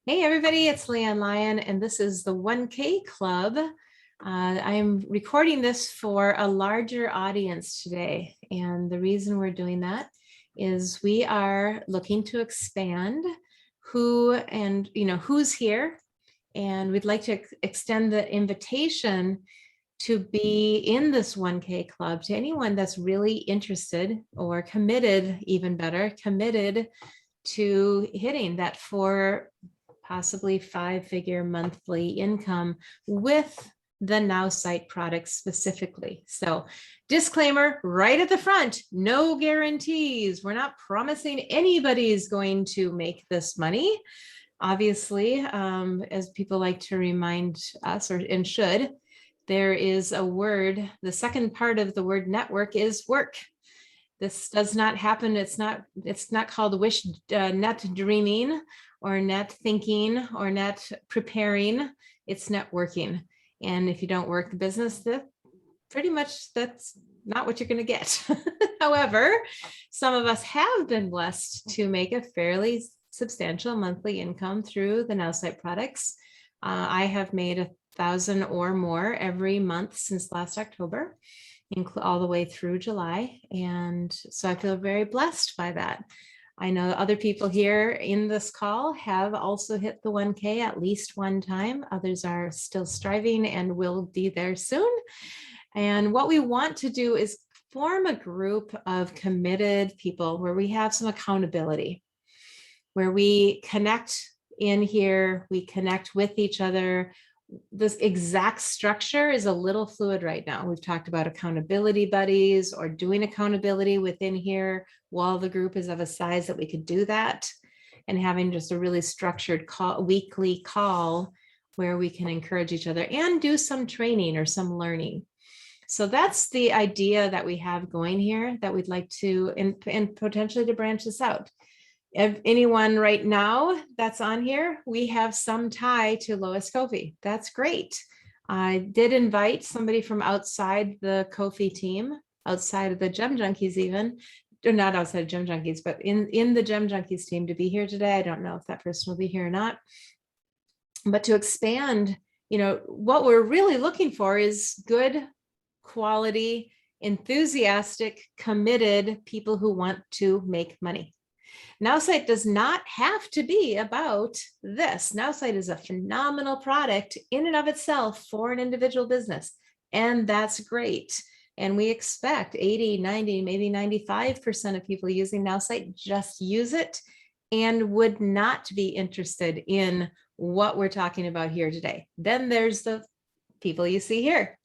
Hey everybody, it's Leanne Lyon, and this is the 1K Club. I'm recording this for a larger audience today, and the reason we're doing that is we are looking to expand who's here, and we'd like to extend the invitation to be in this 1K Club to anyone that's really interested or committed, even better, committed to hitting that possibly 5-figure monthly income with the Nowsite product specifically. So disclaimer right at the front, no guarantees. We're not promising anybody's going to make this money. Obviously, as people like to remind us, and should, there is a word, the second part of the word network is work. This does not happen. It's not called net dreaming or net thinking or net preparing. It's networking. And if you don't work the business, that's not what you're going to get. However, some of us have been blessed to make a fairly substantial monthly income through the Nowsite products. I have made 1,000 or more every month since last October, all the way through July. And so I feel very blessed by that. I know other people here in this call have also hit the 1K at least one time. Others are still striving and will be there soon. And what we want to do is form a group of committed people where we have some accountability, where we connect in here, we connect with each other. This exact structure is a little fluid right now. We've talked about accountability buddies or doing accountability within here while the group is of a size that we could do that, and having just a really structured weekly call where we can encourage each other and do some training or some learning. So that's the idea that we have going here, that we'd like to, and potentially to branch this out. If anyone right now that's on here, we have some tie to Lois Kofi. That's great. I did invite somebody from outside the Kofi team, outside of the Gem Junkies even, or not outside of Gem Junkies, but in the Gem Junkies team to be here today. I don't know if that person will be here or not. But to expand, what we're really looking for is good quality, enthusiastic, committed people who want to make money. Nowsite does not have to be about this. Nowsite is a phenomenal product in and of itself for an individual business, and that's great. And we expect 80, 90, maybe 95% of people using Nowsite just use it and would not be interested in what we're talking about here today. Then there's the people you see here.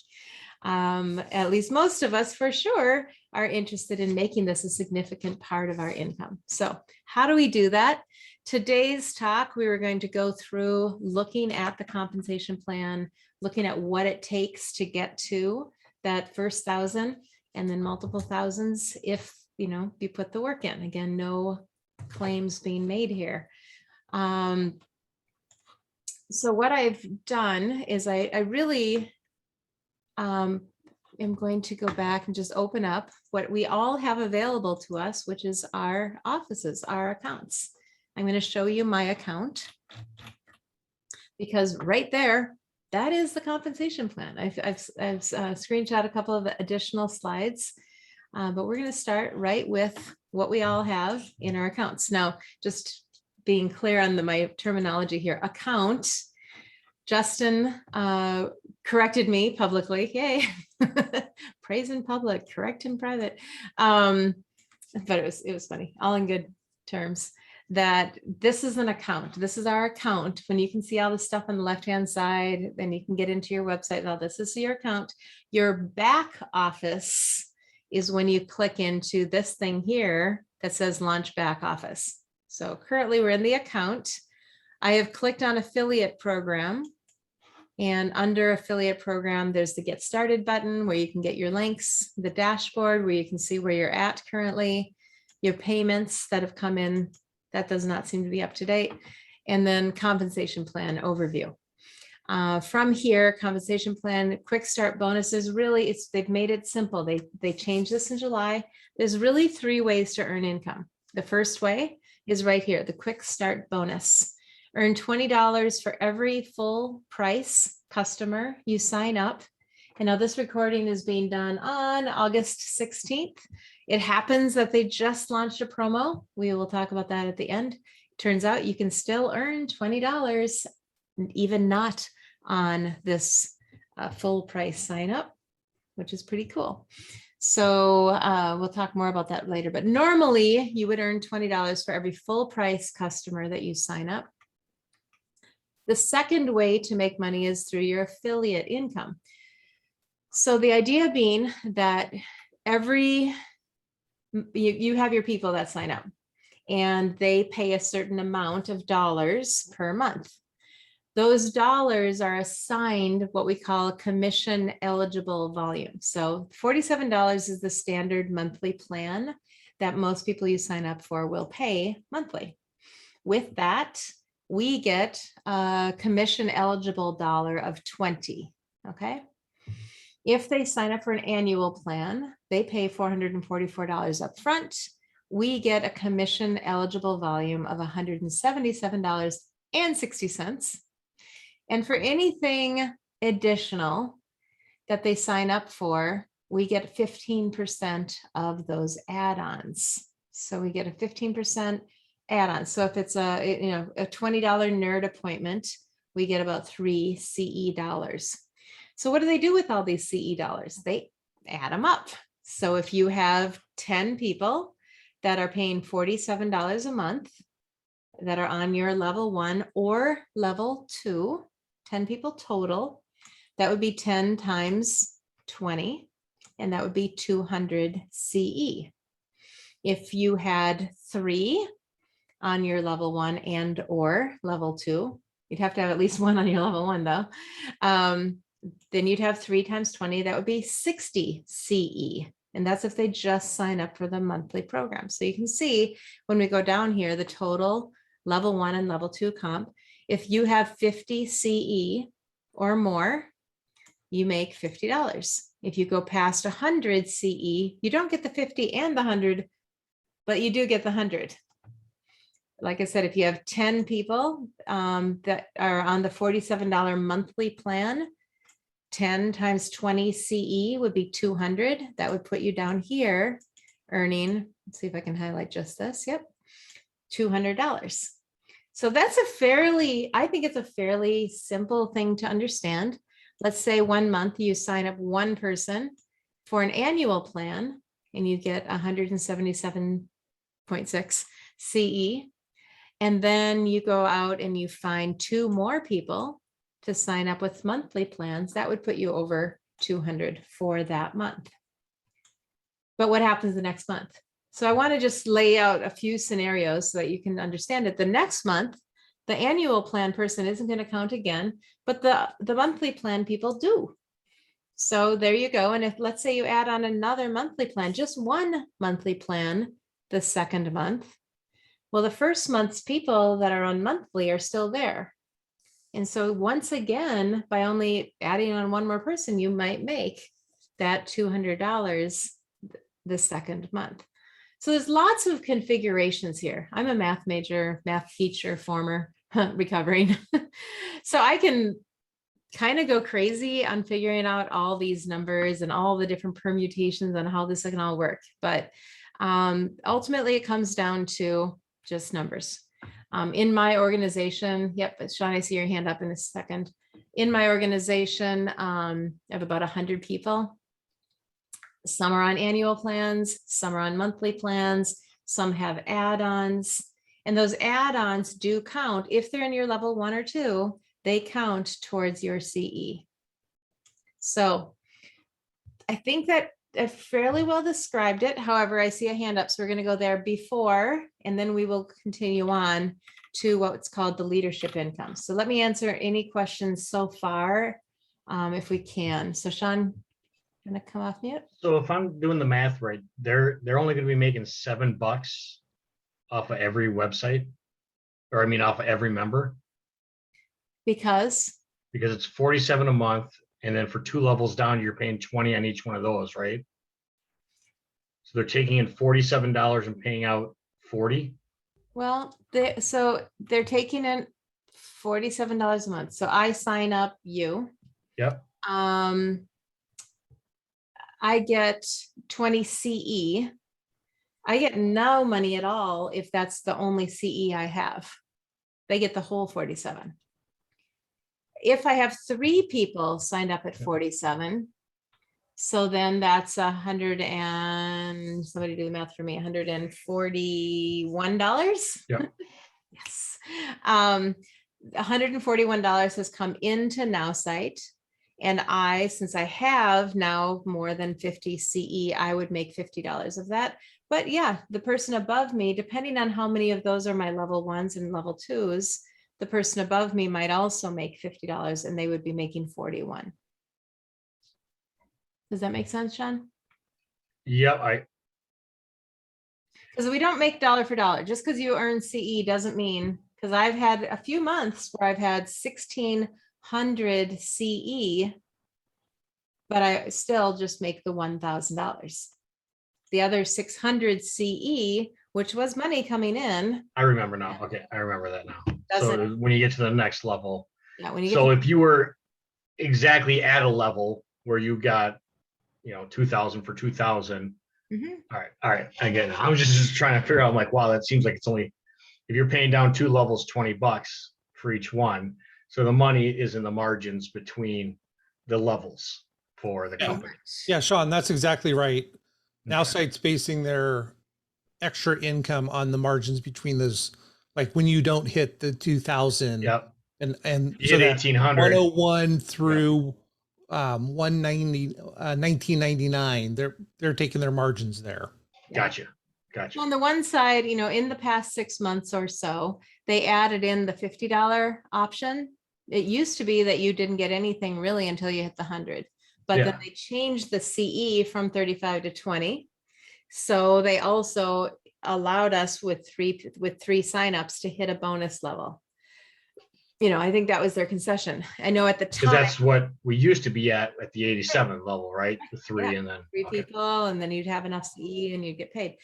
At least most of us for sure are interested in making this a significant part of our income. So how do we do that? Today's talk, we were going to go through looking at the compensation plan, looking at what it takes to get to that first 1,000 and then multiple thousands if you put the work in. Again, no claims being made here. So what I've done is I really am going to go back and just open up what we all have available to us, which is our offices, our accounts. I'm going to show you my account because right there, that is the compensation plan. I've screenshot a couple of additional slides, but we're going to start right with what we all have in our accounts. Now, just being clear on my terminology here, account, Justin corrected me publicly. Yay. Praise in public, correct in private. But it was funny, all in good terms, that this is an account. This is our account. When you can see all the stuff on the left-hand side, then you can get into your website. All this is your account. Your back office is when you click into this thing here that says launch back office. So currently we're in the account. I have clicked on affiliate program. And under affiliate program, there's the get started button where you can get your links, the dashboard where you can see where you're at currently, your payments that have come in. That does not seem to be up to date. And then compensation plan overview. From here, compensation plan, quick start bonuses, really, they've made it simple. They changed this in July. There's really 3 ways to earn income. The first way is right here, the quick start bonus. earn $20 for every full price customer you sign up. And now this recording is being done on August 16th. It happens that they just launched a promo. We will talk about that at the end. Turns out you can still earn $20, even not on this full price sign up, which is pretty cool. So we'll talk more about that later, but normally you would earn $20 for every full price customer that you sign up. The second way to make money is through your affiliate income. So the idea being that you have your people that sign up and they pay a certain amount of dollars per month. Those dollars are assigned what we call commission eligible volume. So $47 is the standard monthly plan that most people you sign up for will pay monthly. With that, we get a commission eligible dollar of 20, okay? If they sign up for an annual plan, they pay $444 up front. We get a commission eligible volume of $177.60. And for anything additional that they sign up for, we get 15% of those add-ons. So we get a 15% add-on. So if it's a $20 nerd appointment, we get about 3 CE dollars. So what do they do with all these CE dollars? They add them up. So if you have 10 people that are paying $47 a month that are on your level 1 or level 2, 10 people total, that would be 10 times 20, and that would be 200 CE. If you had 3 on your level 1 and or level 2, you'd have to have at least 1 on your level 1 though, then you'd have 3 times 20, that would be 60 CE. And that's if they just sign up for the monthly program. So you can see when we go down here, the total level 1 and level 2 comp, if you have 50 CE or more, you make $50. If you go past 100 CE, you don't get the 50 and the 100, but you do get the 100. Like I said, if you have 10 people that are on the $47 monthly plan, 10 times 20 CE would be 200. That would put you down here earning, let's see if I can highlight just this. Yep, $200. So that's I think it's a fairly simple thing to understand. Let's say 1 month you sign up 1 person for an annual plan and you get 177.6 CE. And then you go out and you find 2 more people to sign up with monthly plans. That would put you over 200 for that month. But what happens the next month? So I want to just lay out a few scenarios so that you can understand it. The next month, the annual plan person isn't going to count again, but the monthly plan people do. So there you go. And if let's say you add on another monthly plan, just 1 monthly plan the second month, well, the first month's people that are on monthly are still there. And so once again, by only adding on 1 more person, you might make that $200 the second month. So there's lots of configurations here. I'm a math major, math teacher, former, recovering. So I can kind of go crazy on figuring out all these numbers and all the different permutations on how this can all work. But ultimately, it comes down to just numbers. In my organization, yep, Sean, I see your hand up in a second. In my organization, I have about 100 people. Some are on annual plans, some are on monthly plans, some have add-ons, and those add-ons do count. If they're in your level 1 or 2, they count towards your CE. So I think that I fairly well described it. However, I see a hand up, so we're going to go there before, and then we will continue on to what's called the leadership income. So let me answer any questions so far, if we can. So Sean, going to come off mute. So if I'm doing the math right, they're only going to be making $7 off of every website, or I mean off of every member, because it's 47 a month, and then for 2 levels down, you're paying 20 on each one of those, right? So they're taking in $47 and paying out 40. Well, so they're taking in $47 a month. So I sign up you. Yep. I get 20 CE. I get no money at all if that's the only CE I have. They get the whole 47. If I have 3 people signed up at 47, so then that's somebody do the math for me, $141. Yep. Yes. $141 has come into Nowsite. And since I have now more than 50 CE, I would make $50 of that. But yeah, the person above me, depending on how many of those are my level 1s and level 2s, the person above me might also make $50 and they would be making 41. Does that make sense, Sean? Yep. Because we don't make dollar for dollar. Just because you earn CE doesn't mean, because I've had a few months where I've had 1,600 CE, but I still just make the $1,000. The other 600 CE, which was money coming in. I remember now. Okay, I remember that now. So Doesn't, when you get to the next level, yeah, when you get so to, if you were exactly at a level where you got, 2,000 for 2,000. Mhm. All right. I get it. I was just trying to figure out. I'm like, wow, that seems like it's only if you're paying down 2 levels, $20 for each one. So the money is in the margins between the levels for the company. Yeah, Sean, that's exactly right. Okay. Nowsite's basing their extra income on the margins between those, like when you don't hit the 2,000. Yep. And You so hit that 1,800. 101 through 1999, they're taking their margins there. Gotcha. on the one side, in the past 6 months or so, they added in the $50 option. It used to be that you didn't get anything really until you hit the 100, but then Yeah. they changed the CE from 35 to 20. So they also allowed us with three signups to hit a bonus level. I think that was their concession. I know at the Because time, that's what we used to be at the 87 level, right? The 3 Yeah. and then 3 okay. people, and then you'd have enough CE and you'd get paid.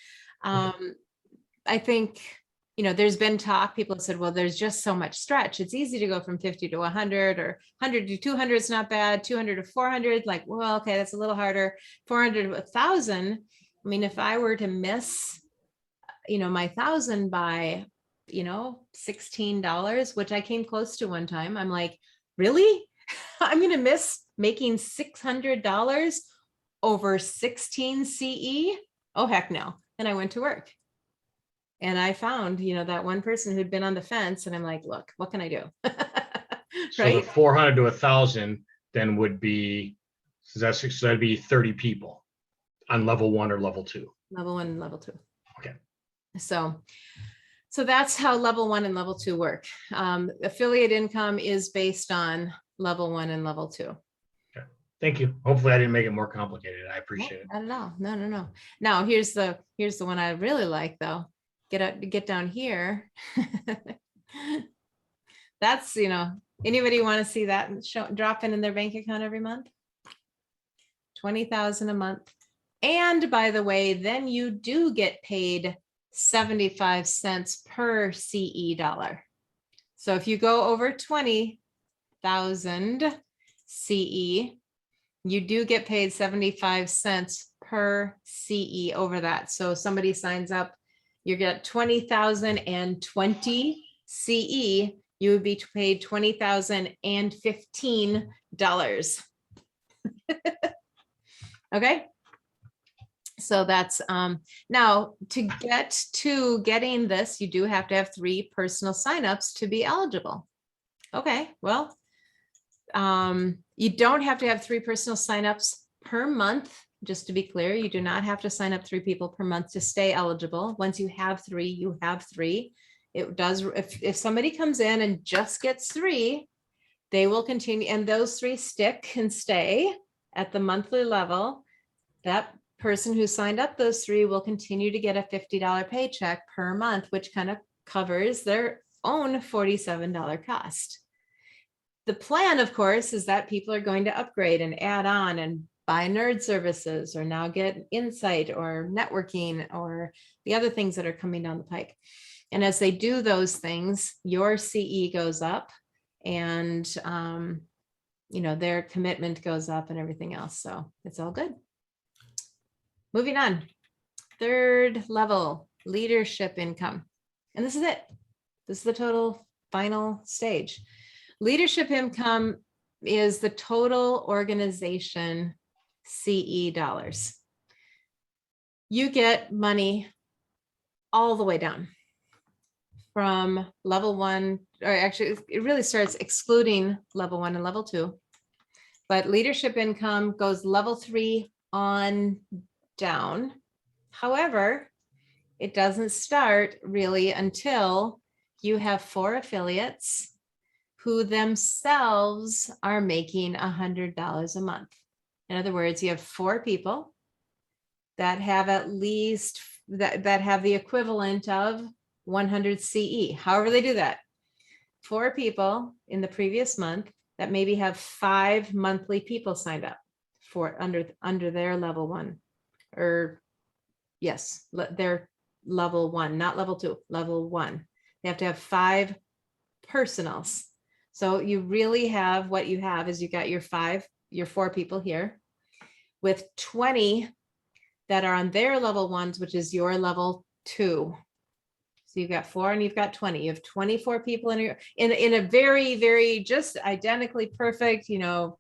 I think, there's been talk, people have said, well, there's just so much stretch. It's easy to go from 50 to 100, or 100 to 200 is not bad. 200 to 400, like, well, okay, that's a little harder. 400 to 1,000. I mean, if I were to miss, my 1,000 by, $16, which I came close to one time, I'm like, really? I'm going to miss making $600 over 16 CE? Oh, heck no. And I went to work. And I found, that one person who'd been on the fence, and I'm like, look, what can I do? So the Right? 400 to 1,000 then would be, so that'd be 30 people on level 1 or level 2. Level 1 and level 2. Okay. So that's how level 1 and level 2 work. Affiliate income is based on level 1 and level 2. Thank you. Hopefully I didn't make it more complicated. I appreciate it. I don't know. No. Now here's the one I really like though. Get down here. That's, anybody want to see that drop in their bank account every month? 20,000 a month. And by the way, then you do get paid 75 cents per CE dollar. So if you go over 20,000 CE, you do get paid 75 cents per CE over that. So somebody signs up, you get 20,020 CE, you would be paid $20,015. Okay. So that's now to get to getting this, you do have to have 3 personal signups to be eligible. Okay, well, you don't have to have 3 personal signups per month. Just to be clear, you do not have to sign up 3 people per month to stay eligible. Once you have 3, you have 3. It does, if somebody comes in and just gets 3, they will continue, and those 3 stick and stay at the monthly level. That person who signed up those 3 will continue to get a $50 paycheck per month, which kind of covers their own $47 cost. The plan, of course, is that people are going to upgrade and add on and buy nerd services, or now get insight or networking or the other things that are coming down the pike. And as they do those things, your CE goes up and, their commitment goes up and everything else. So it's all good. Moving on. Third level, leadership income. And this is it. This is the total final stage. Leadership income is the total organization CE dollars. You get money all the way down from level 1, or actually it really starts excluding level 1 and level 2. But leadership income goes level 3 on down. However, it doesn't start really until you have 4 affiliates who themselves are making $100 a month. In other words, you have 4 people that have at least that have the equivalent of 100 CE. However they do that. 4 people in the previous month that maybe have 5 monthly people signed up for under their level 1, or yes, their level 1, not level 2, level 1. They have to have 5 personals. So you really have, what you have is you got your 4 people here with 20 that are on their level 1s, which is your level 2. So you've got 4 and you've got 20. You have 24 people in a very, very just identically perfect, no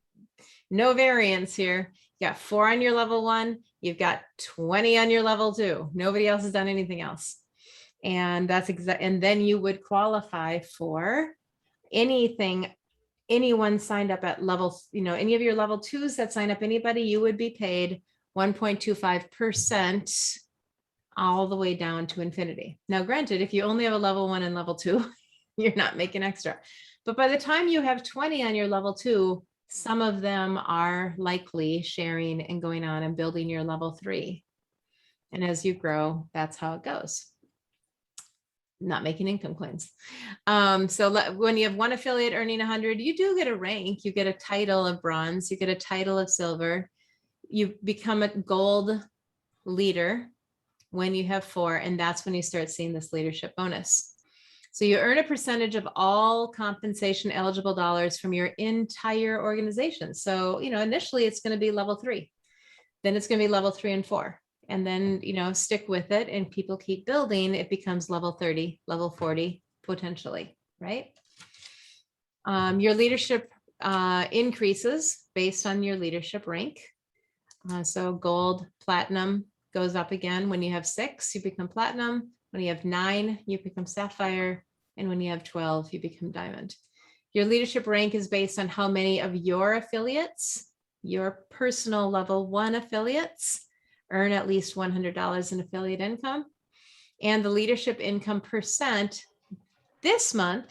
variance here. You got 4 on your level 1. You've got 20 on your level 2. Nobody else has done anything else. And that's and then you would qualify for anyone signed up at levels, any of your level 2s that sign up, anybody, you would be paid 1.25% all the way down to infinity. Now, granted, if you only have a level 1 and level 2, you're not making extra. But by the time you have 20 on your level 2, some of them are likely sharing and going on and building your level 3. And as you grow, that's how it goes. Not making income claims. So when you have 1 affiliate earning 100, you do get a rank. You get a title of bronze. You get a title of silver. You become a gold leader when you have 4, and that's when you start seeing this leadership bonus. So you earn a percentage of all compensation eligible dollars from your entire organization. So, initially it's going to be level 3, then it's going to be level 3 and 4. And then, stick with it and people keep building, it becomes level 30, level 40, potentially, right? Your leadership increases based on your leadership rank. So gold, platinum goes up again. When you have 6, you become platinum. When you have 9, you become sapphire. And when you have 12, you become diamond. Your leadership rank is based on how many of your affiliates, your personal level 1 affiliates, earn at least $100 in affiliate income. And the leadership income percent this month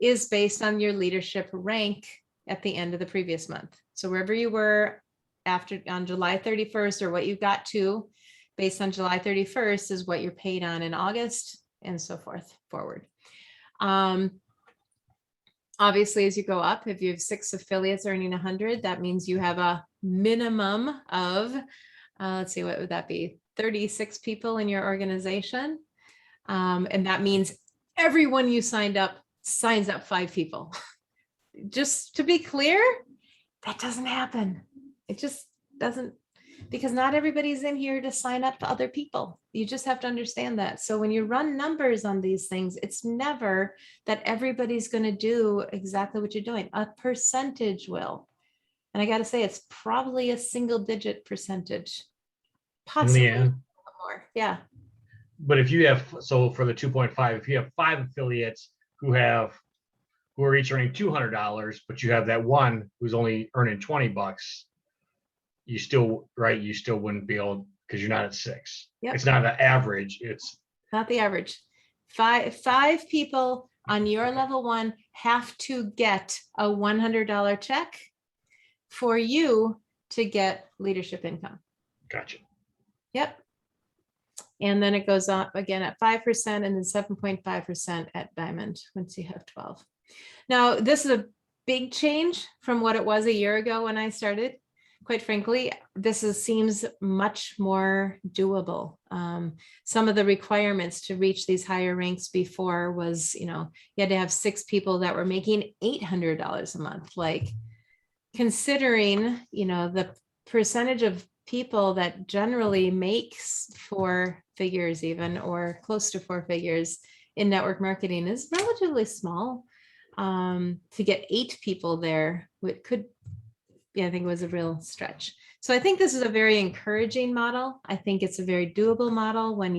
is based on your leadership rank at the end of the previous month. So wherever you were on July 31st, or what you got to based on July 31st is what you're paid on in August, and so forth forward. Obviously, as you go up, if you have 6 affiliates earning 100, that means you have a minimum of, let's see, what would that be? 36 people in your organization. And that means everyone you signs up 5 people. Just to be clear, that doesn't happen. It just doesn't, because not everybody's in here to sign up to other people. You just have to understand that. So when you run numbers on these things, it's never that everybody's going to do exactly what you're doing. A percentage will. And I got to say, it's probably a single-digit percentage. Possibly more. Yeah. But if you have, so for the 2.5, if you have 5 affiliates who are each earning $200, but you have that one who's only earning $20, you still wouldn't be able, because you're not at 6. Yep. It's not an average. It's not the average. Five people on your level 1 have to get a $100 check for you to get leadership income. Gotcha. Yep. And then it goes up again at 5% and then 7.5% at diamond once you have 12. Now, this is a big change from what it was a year ago when I started, quite frankly, seems much more doable. Some of the requirements to reach these higher ranks before was, you had to have 6 people that were making $800 a month. Like, considering, the percentage of people that generally makes 4 figures even, or close to 4 figures in network marketing is relatively small. To get 8 people there, it could, I think it was a real stretch. So I think this is a very encouraging model. I think it's a very doable model when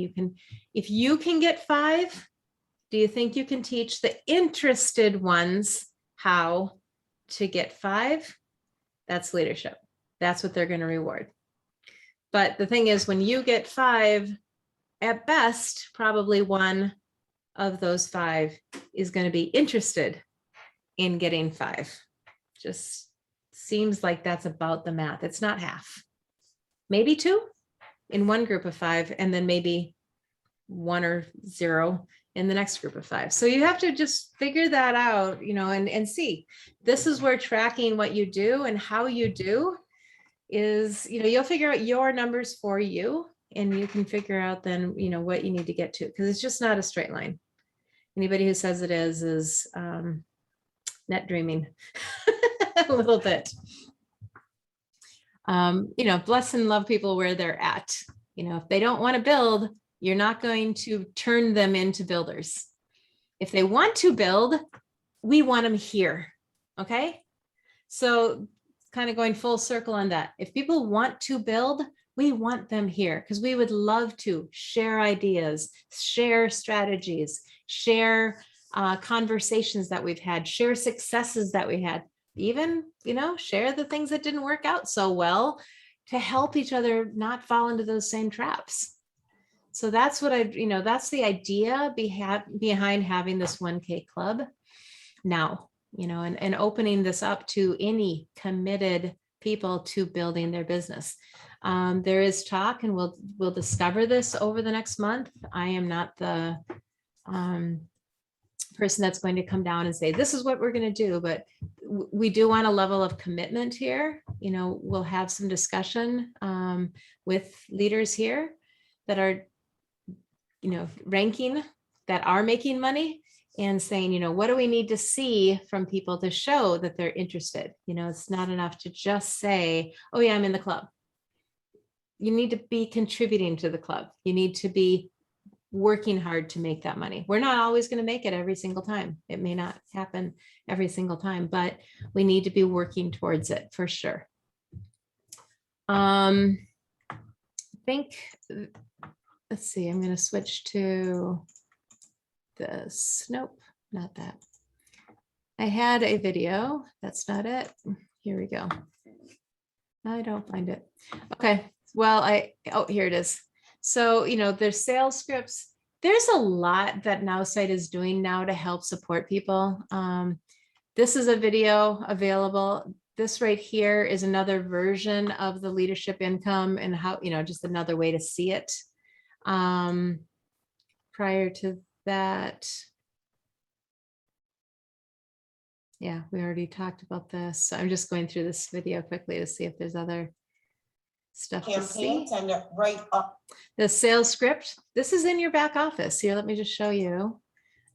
if you can get 5, do you think you can teach the interested ones how to get 5? That's leadership. That's what they're going to reward. But the thing is, when you get 5, at best, probably one of those 5 is going to be interested in getting 5. Just seems like that's about the math. It's not half, maybe 2 in one group of 5, and then maybe 1 or 0 in the next group of 5. So you have to just figure that out, and see. This is where tracking what you do and how you do is, you'll figure out your numbers for you, and you can figure out then, what you need to get to, because it's just not a straight line. Anybody who says it is net dreaming a little bit. Bless and love people where they're at. If they don't want to build, you're not going to turn them into builders. If they want to build, we want them here. Okay. So kind of going full circle on that. If people want to build, we want them here, because we would love to share ideas, share strategies, share conversations that we've had, share successes that we had, even, share the things that didn't work out so well, to help each other not fall into those same traps. So that's what that's the idea behind having this 1K club now, and opening this up to any committed people to building their business. There is talk, and we'll discover this over the next month. I am not the person that's going to come down and say, this is what we're going to do, but we do want a level of commitment here. We'll have some discussion with leaders here that are, ranking, that are making money, and saying, what do we need to see from people to show that they're interested? It's not enough to just say, oh yeah, I'm in the club. You need to be contributing to the club. You need to be working hard to make that money. We're not always going to make it every single time. It may not happen every single time, but we need to be working towards it for sure. I think, let's see, I'm going to switch to this. Nope, not that. I had a video. That's not it. Here we go. I don't find it. Okay. Well, here it is. So, there's sales scripts. There's a lot that Nowsite is doing now to help support people. This is a video available. This right here is another version of the leadership income, and how, just another way to see it. Prior to that, yeah, we already talked about this. So I'm just going through this video quickly to see if there's other stuff to see. And right up. The sales script, this is in your back office. Here, let me just show you.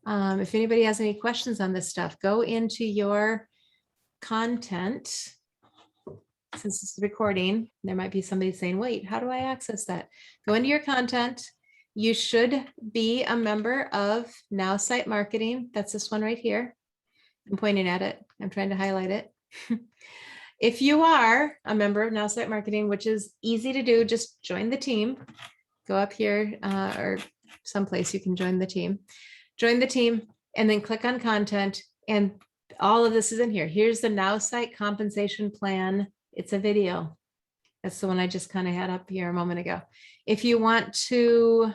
If anybody has any questions on this stuff, go into your content. Since it's recording, there might be somebody saying, wait, how do I access that? Go into your content. You should be a member of Nowsite Marketing. That's this one right here. I'm pointing at it. I'm trying to highlight it. If you are a member of Nowsite Marketing, which is easy to do, just join the team. Go up here or someplace you can join the team. Join the team and then click on content, and all of this is in here. Here's the Nowsite compensation plan. It's a video. That's the one I just kind of had up here a moment ago. If you want to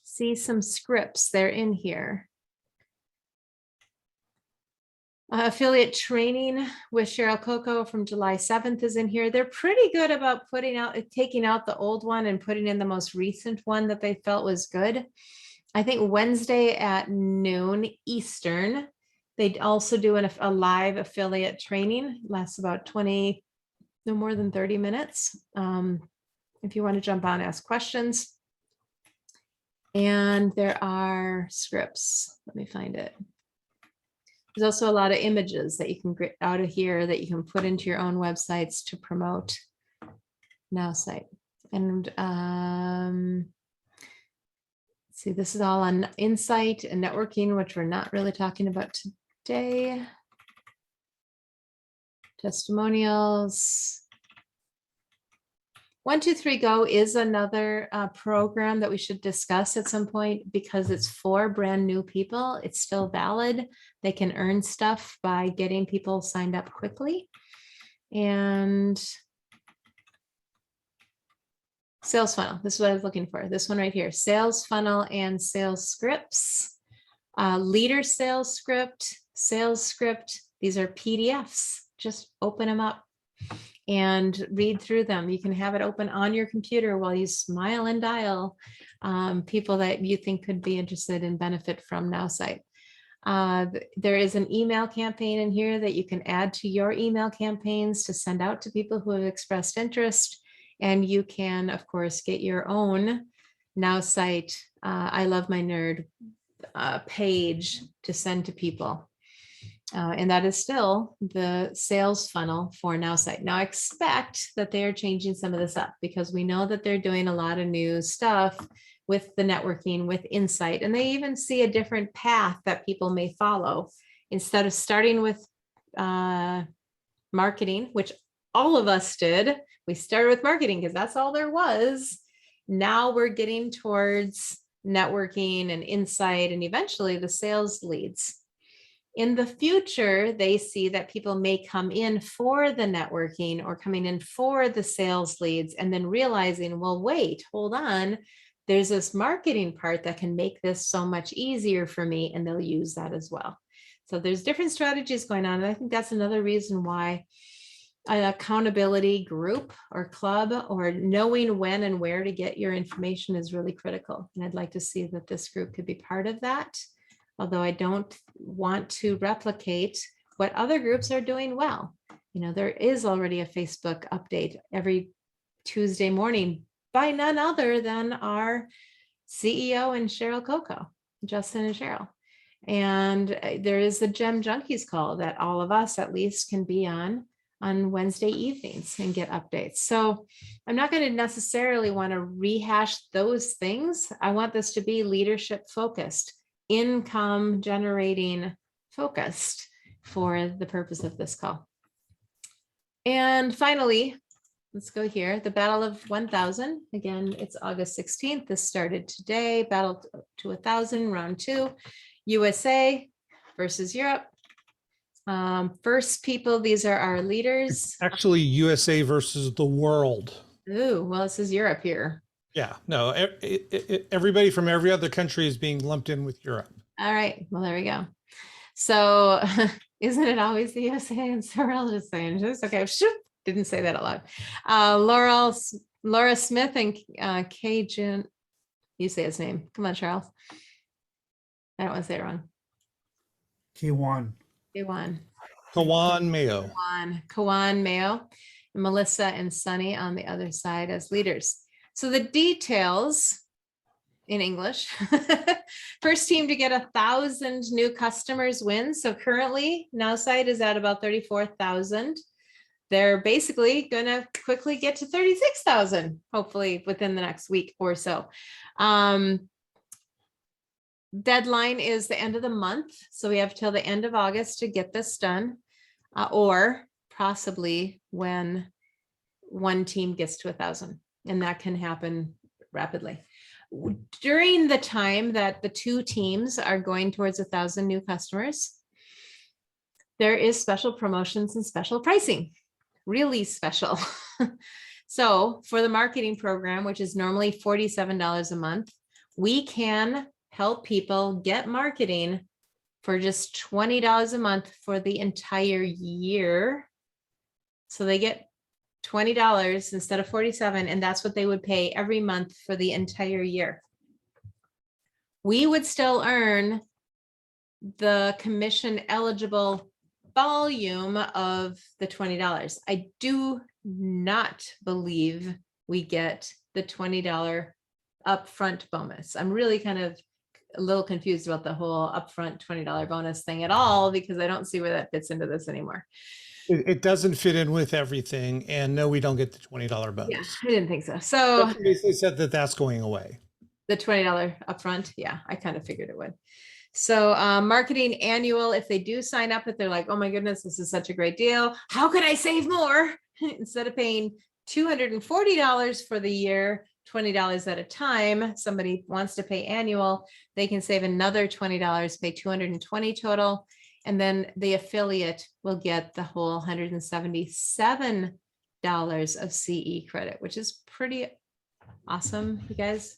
see some scripts, they're in here. Affiliate training with Cheryl Coco from July 7th is in here. They're pretty good about taking out the old one and putting in the most recent one that they felt was good. I think Wednesday at noon Eastern They also do a live affiliate training, lasts about 20, no more than 30 minutes. If you want to jump on, ask questions. And there are scripts. Let me find it. There's also a lot of images that you can get out of here that you can put into your own websites to promote Nowsite. And see, this is all on insight and networking, which we're not really talking about today. Testimonials. 1-2-3-Go is another program that we should discuss at some point because it's for brand new people. It's still valid. They can earn stuff by getting people signed up quickly. And sales funnel. This is what I was looking for. This one right here. Sales funnel and sales scripts. Leader sales script, sales script. These are PDFs. Just open them up and read through them. You can have it open on your computer while you smile and dial people that you think could be interested and benefit from Nowsite. There is an email campaign in here that you can add to your email campaigns to send out to people who have expressed interest. And you can, of course, get your own Nowsite I Love My Nerd page to send to people. And that is still the sales funnel for Nowsite. Now I expect that they are changing some of this up because we know that they're doing a lot of new stuff with the networking, with insight, and they even see a different path that people may follow. Instead of starting with marketing, which all of us did, we started with marketing because that's all there was. Now we're getting towards networking and insight and eventually the sales leads. In the future, they see that people may come in for the networking or coming in for the sales leads and then realizing, well, wait, hold on. There's this marketing part that can make this so much easier for me, and they'll use that as well. So there's different strategies going on. And I think that's another reason why an accountability group or club or knowing when and where to get your information is really critical. And I'd like to see that this group could be part of that. Although I don't want to replicate what other groups are doing well. You know, there is already a Facebook update every Tuesday morning by none other than our CEO and Cheryl Coco, Justin and Cheryl. And there is a Gem Junkies call that all of us at least can be on Wednesday evenings and get updates. So I'm not going to necessarily want to rehash those things. I want this to be leadership focused, income generating focused for the purpose of this call. And finally, let's go here. The Battle of 1000. Again, it's August 16th. This started today. Battle to 1000, round 2. USA versus Europe. First people, these are our leaders. Actually, USA versus the world. Ooh, well, it says Europe here. Yeah, no, everybody from every other country is being lumped in with Europe. All right, well, there we go. So isn't it always the USA? And Sorrel just saying this. Okay, didn't say that out loud. Laura Smith and Cajun, you say his name. Come on, Charles. I don't want to say it wrong. K1. Kawan Mayo. Kawan Mayo, and Melissa and Sunny on the other side as leaders. So the details in English. First team to get 1,000 new customers wins. So currently Nowsite is at about 34,000. They're basically going to quickly get to 36,000, hopefully within the next week or so. Deadline is the end of the month. So we have till the end of August to get this done, or possibly when one team gets to 1,000, and that can happen rapidly. During the time that the two teams are going towards 1,000 new customers, there is special promotions and special pricing, really special. So for the marketing program, which is normally $47 a month, we can help people get marketing for just $20 a month for the entire year. So they get $20 instead of $47, and that's what they would pay every month for the entire year. We would still earn the commission eligible volume of the $20. I do not believe we get the $20 upfront bonus. I'm really kind of a little confused about the whole upfront $20 bonus thing at all, because I don't see where that fits into this anymore. It doesn't fit in with everything. And no, we don't get the $20 Yeah, bonus. I didn't think so. So Stephanie basically said that that's going away. the $20 upfront, yeah, I kind of figured it would. So marketing annual, if they do sign up, if they're like, oh my goodness, this is such a great deal, how can I save more? Instead of paying $240 for the year, $20 at a time, somebody wants to pay annual, they can save another $20, pay $220 total. And then the affiliate will get the whole $177 of CE credit, which is pretty awesome, you guys.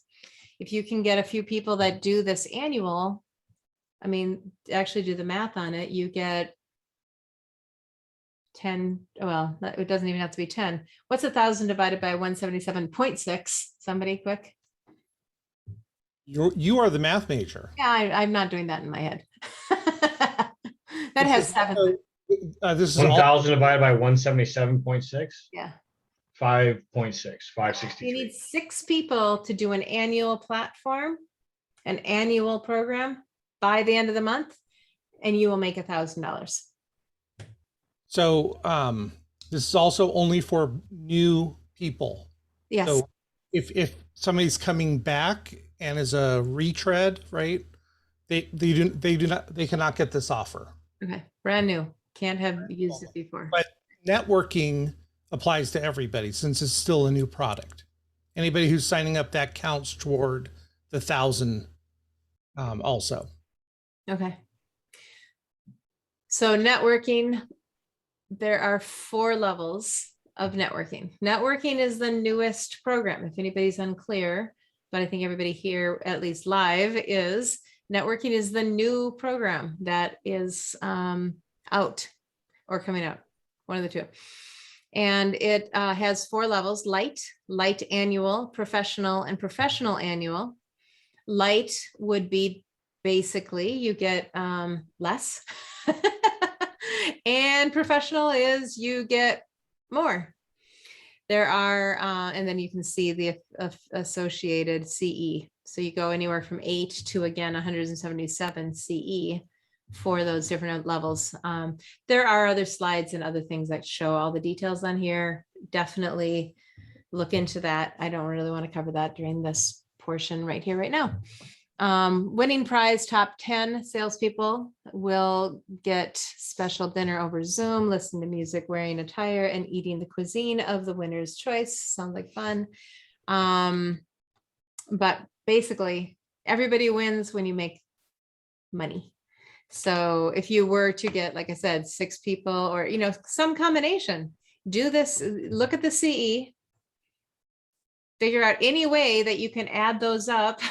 If you can get a few people that do this annual, I mean, actually do the math on it, you get 10, well, it doesn't even have to be 10. What's 1,000 divided by 177.6? Somebody quick. You are the math major. Yeah, I'm not doing that in my head. That has seven. This is 1,000 divided by 177.6, Yeah. 5.6, You 563. need 6 people to do an annual platform, an annual program by the end of the month, and you will make $1,000. So this is also only for new people. Yes. So if somebody's coming back and is a retread, right? They cannot get this offer. Okay. Brand new. Can't have used it before. But networking applies to everybody since it's still a new product. Anybody who's signing up, that counts toward the 1,000 also. Okay. So networking, there are 4 levels of networking. Networking is the newest program, if anybody's unclear, but I think everybody here, at least live, is networking is the new program that is out or coming out, one of the two. And it has 4 levels: light annual, professional, and professional annual. Light would be basically you get less. And professional is you get more. There are, and then you can see the associated CE. So you go anywhere from 8 to, again, 177 CE for those different levels. There are other slides and other things that show all the details on here. Definitely look into that. I don't really want to cover that during this portion right here, right now. Winning prize, top 10 salespeople will get special dinner over Zoom, listen to music, wearing attire, and eating the cuisine of the winner's choice. Sounds like fun. But basically, everybody wins when you make money. So if you were to get, like I said, 6 people or, some combination, do this, look at the CE, figure out any way that you can add those up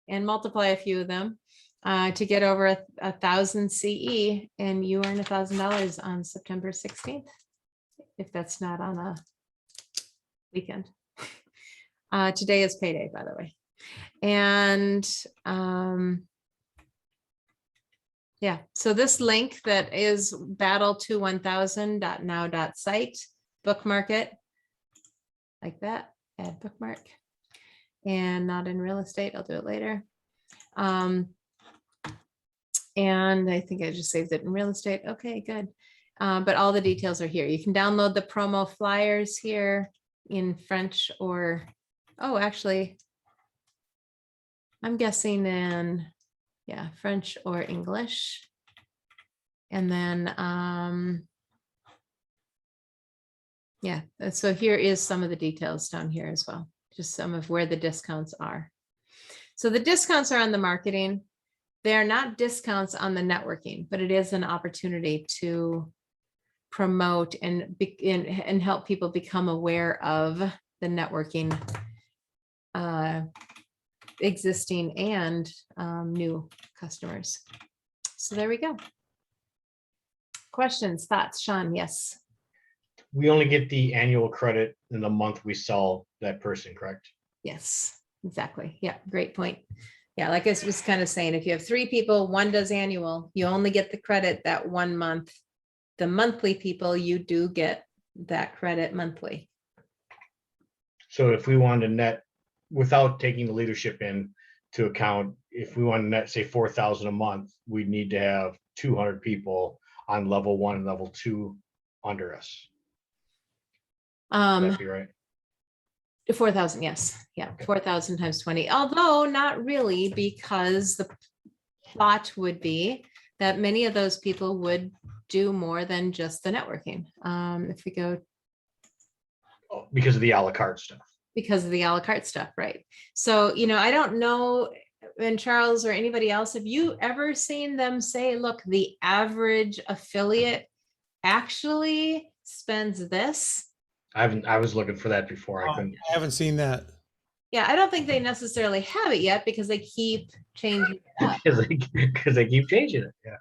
and multiply a few of them to get over 1,000 CE, and you earn $1,000 on September 16th, if that's not on a weekend. Today is payday, by the way. And yeah, so this link that is battle21000.now.site, bookmark it like that, add bookmark. And not in real estate, I'll do it later. And I think I just saved it in real estate. Okay, good. But all the details are here. You can download the promo flyers here in French or, oh, actually, I'm guessing in, yeah, French or English. And then, yeah, so here is some of the details down here as well. Just some of where the discounts are. So the discounts are on the marketing. They are not discounts on the networking, but it is an opportunity to promote and help people become aware of the networking, existing and new customers. So there we go. Questions, thoughts, Sean? Yes. We only get the annual credit in the month we sell that person, correct? Yes, exactly. Yeah, great point. Yeah, like I was kind of saying, if you have 3 people, one does annual, you only get the credit that 1 month. The monthly people, you do get that credit monthly. So if we wanted to net, without taking the leadership into account, if we want to net, say 4,000 a month, we'd need to have 200 people on level 1 and level 2 under us. Would that be right? 4,000, yes. Yeah, Okay. 4,000 times 20, although not really, because the thought would be that many of those people would do more than just the networking. If we go Oh, because of the a la carte stuff. because of the a la carte stuff, right? So, I don't know, and Charles or anybody else, have you ever seen them say, look, the average affiliate actually spends this? I was looking for that before. I couldn't. I haven't seen that. Yeah, I don't think they necessarily have it yet because they keep changing it up. Because they keep changing it. Yeah.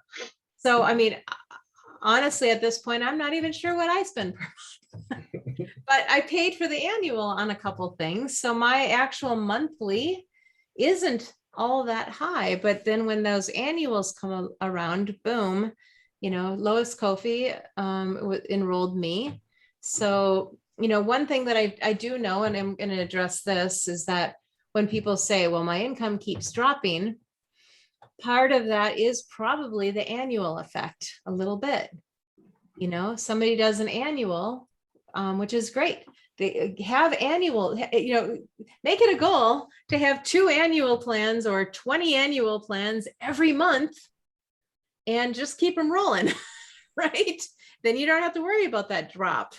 So, I mean, honestly, at this point, I'm not even sure what I spend per month. But I paid for the annual on a couple things. So my actual monthly isn't all that high. But then when those annuals come around, boom, Lois Kofi enrolled me. So, one thing that I do know, and I'm going to address this, is that when people say, well, my income keeps dropping, part of that is probably the annual effect a little bit. Somebody does an annual, which is great. They have annual, make it a goal to have 2 annual plans or 20 annual plans every month and just keep them rolling, right? Then you don't have to worry about that drop.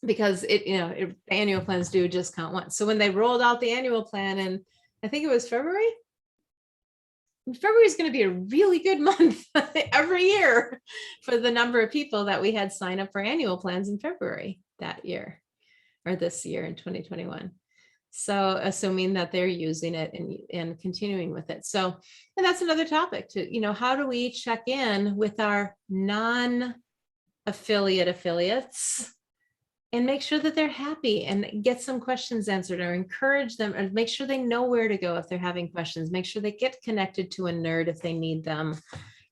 Because annual plans do just count once. So when they rolled out the annual plan, and I think it was February is going to be a really good month every year for the number of people that we had sign up for annual plans in February that year, or this year in 2021. So assuming that they're using it and continuing with it. So, and that's another topic to, how do we check in with our non-affiliate affiliates and make sure that they're happy and get some questions answered, or encourage them, and make sure they know where to go if they're having questions, make sure they get connected to a nerd if they need them,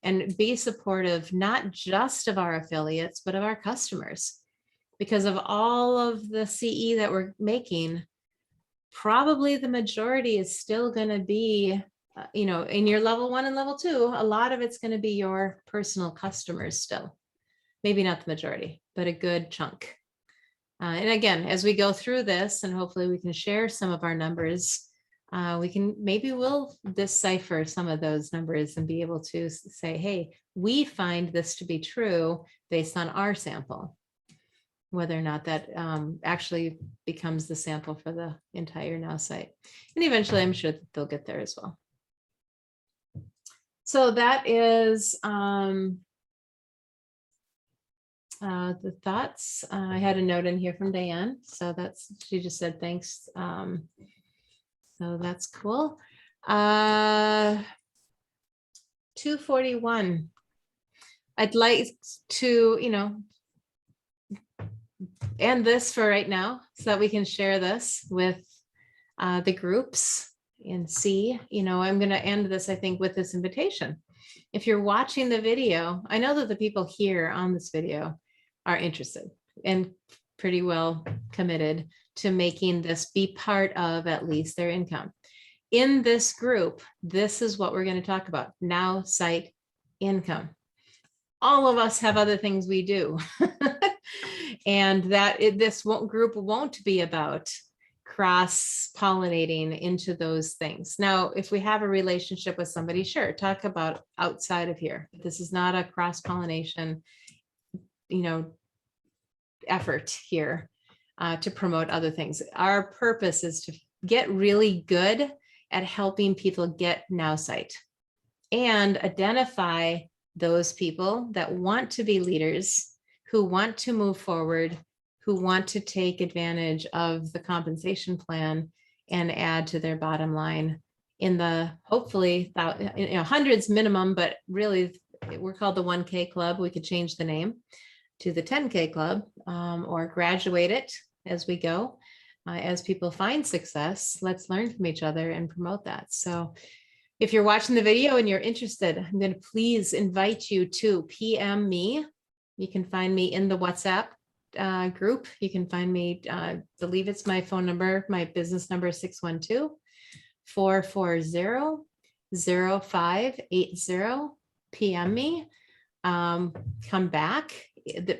and be supportive, not just of our affiliates, but of our customers. Because of all of the CE that we're making, probably the majority is still going to be, in your level 1 and level 2, a lot of it's going to be your personal customers still. Maybe not the majority, but a good chunk. And again, as we go through this, and hopefully we can share some of our numbers, we'll decipher some of those numbers and be able to say, hey, we find this to be true based on our sample, whether or not that actually becomes the sample for the entire Nowsite. And eventually I'm sure that they'll get there as well. So that is the thoughts. I had a note in here from Diane. So she just said, thanks. So that's cool. 241. I'd like to, end this for right now so that we can share this with the groups and see, I'm going to end this, I think, with this invitation. If you're watching the video, I know that the people here on this video are interested and pretty well committed to making this be part of at least their income. In this group, this is what we're going to talk about. Nowsite income. All of us have other things we do. And this group won't be about cross-pollinating into those things. Now, if we have a relationship with somebody, sure, talk about outside of here. This is not a cross-pollination, effort here to promote other things. Our purpose is to get really good at helping people get Nowsite and identify those people that want to be leaders, who want to move forward, who want to take advantage of the compensation plan and add to their bottom line in the hopefully hundreds minimum, but really we're called the 1K Club. We could change the name to the 10K Club or graduate it as we go. as people find success, let's learn from each other and promote that. So if you're watching the video and you're interested, I'm going to please invite you to PM me. You can find me in the WhatsApp group. You can find me, believe it's my phone number, my business number is 612-440-0580. PM me. Come back.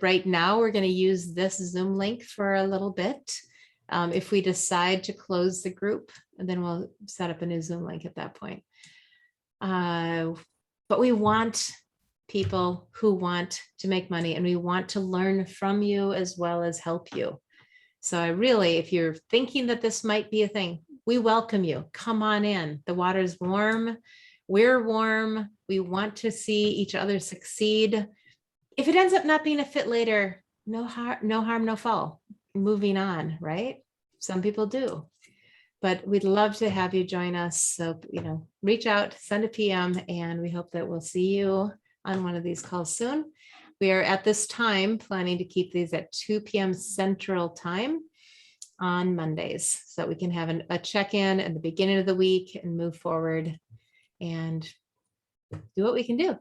Right now, we're going to use this Zoom link for a little bit. If we decide to close the group, and then we'll set up a new Zoom link at that point. But we want people who want to make money, and we want to learn from you as well as help you. So I really, if you're thinking that this might be a thing, we welcome you. Come on in. The water's warm. We're warm. We want to see each other succeed. If it ends up not being a fit later, no harm, no foul. Moving on, right? Some people do. But we'd love to have you join us. So, reach out, send a PM, and we hope that we'll see you on one of these calls soon. We are at this time planning to keep these at 2 p.m. Central Time on Mondays, so that we can have a check-in at the beginning of the week and move forward and do what we can do.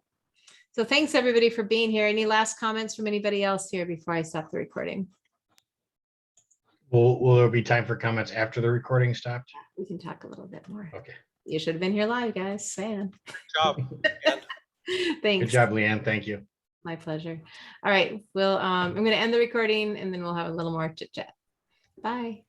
So thanks everybody for being here. Any last comments from anybody else here before I stop the recording? Will there be time for comments after the recording stopped? We can talk a little bit more. Okay. You should have been here live, guys. Saying. Good job. Thanks. Good job, Leanne. Thank you. My pleasure. All right. Well, I'm going to end the recording and then we'll have a little more chit chat. Bye.